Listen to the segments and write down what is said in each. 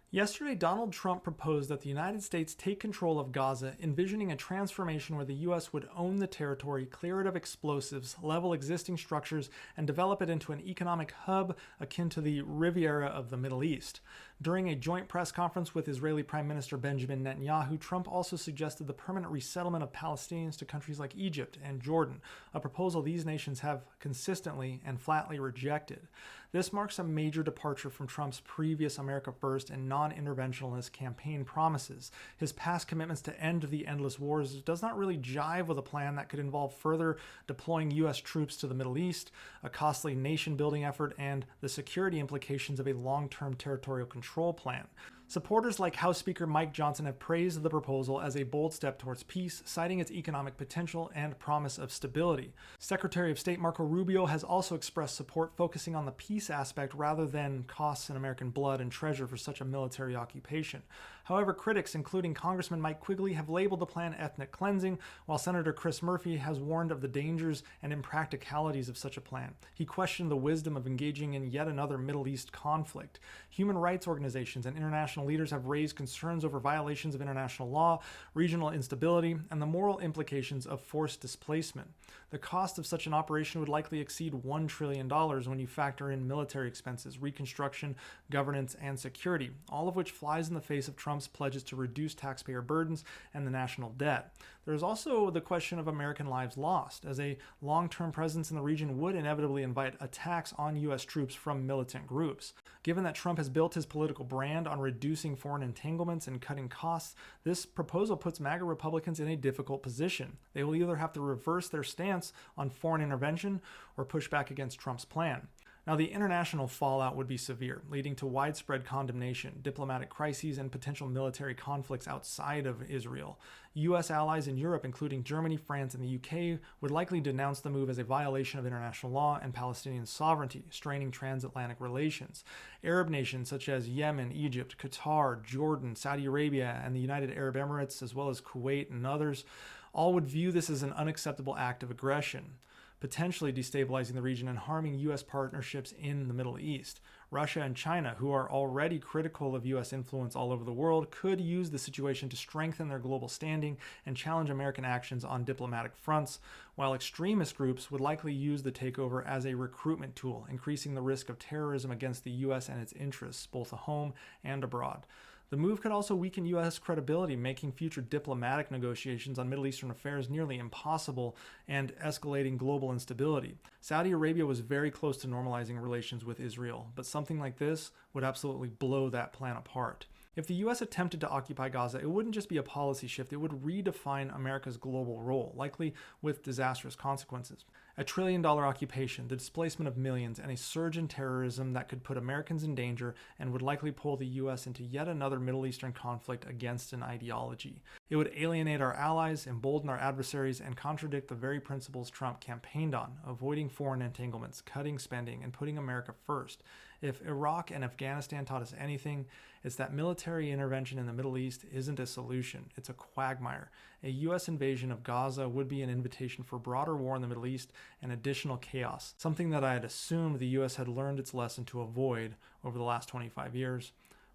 Yesterday, Donald Trump proposed that the United States take control of Gaza, envisioning a transformation where the U.S. would own the territory, clear it of explosives, level existing structures, and develop it into an economic hub akin to the Riviera of the Middle East. During a joint press conference with Israeli Prime Minister Benjamin Netanyahu, Trump also suggested the permanent resettlement of Palestinians to countries like Egypt and Jordan, a proposal these nations have consistently and flatly rejected. This marks a major departure from Trump's previous America First and non-interventionist campaign promises. His past commitments to end the endless wars does not really jive with a plan that could involve further deploying U.S. troops to the Middle East, a costly nation-building effort, and the security implications of a long-term territorial control plan. Supporters like House Speaker Mike Johnson have praised the proposal as a bold step towards peace, citing its economic potential and promise of stability. Secretary of State Marco Rubio has also expressed support, focusing on the peace aspect rather than costs in American blood and treasure for such a military occupation. However, critics, including Congressman Mike Quigley, have labeled the plan ethnic cleansing, while Senator Chris Murphy has warned of the dangers and impracticalities of such a plan. He questioned the wisdom of engaging in yet another Middle East conflict. Human rights organizations and international leaders have raised concerns over violations of international law, regional instability, and the moral implications of forced displacement. The cost of such an operation would likely exceed $1 trillion when you factor in military expenses, reconstruction, governance, and security, all of which flies in the face of Trump's pledges to reduce taxpayer burdens and the national debt. There is also the question of American lives lost, as a long-term presence in the region would inevitably invite attacks on U.S. troops from militant groups. Given that Trump has built his political brand on reducing foreign entanglements and cutting costs, this proposal puts MAGA Republicans in a difficult position. They will either have to reverse their stance on foreign intervention or push back against Trump's plan. Now, the international fallout would be severe, leading to widespread condemnation, diplomatic crises, and potential military conflicts outside of Israel. U.S. allies in Europe, including Germany, France, and the UK, would likely denounce the move as a violation of international law and Palestinian sovereignty, straining transatlantic relations. Arab nations such as Yemen, Egypt, Qatar, Jordan, Saudi Arabia, and the United Arab Emirates, as well as Kuwait and others, all would view this as an unacceptable act of aggression, potentially destabilizing the region and harming U.S. partnerships in the Middle East. Russia and China, who are already critical of U.S. influence all over the world, could use the situation to strengthen their global standing and challenge American actions on diplomatic fronts, while extremist groups would likely use the takeover as a recruitment tool, increasing the risk of terrorism against the U.S. and its interests, both at home and abroad. The move could also weaken U.S. credibility, making future diplomatic negotiations on Middle Eastern affairs nearly impossible and escalating global instability. Saudi Arabia was very close to normalizing relations with Israel, but something like this would absolutely blow that plan apart. If the U.S. attempted to occupy Gaza, it wouldn't just be a policy shift, it would redefine America's global role, likely with disastrous consequences. A $1 trillion occupation, the displacement of millions, and a surge in terrorism that could put Americans in danger and would likely pull the U.S. into yet another Middle Eastern conflict against an ideology. It would alienate our allies, embolden our adversaries, and contradict the very principles Trump campaigned on, avoiding foreign entanglements, cutting spending, and putting America first. If Iraq and Afghanistan taught us anything, it's that military intervention in the Middle East isn't a solution, it's a quagmire. A U.S. invasion of Gaza would be an invitation for broader war in the Middle East and additional chaos, something that I had assumed the U.S. had learned its lesson to avoid over the last 25 years,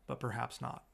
but perhaps not.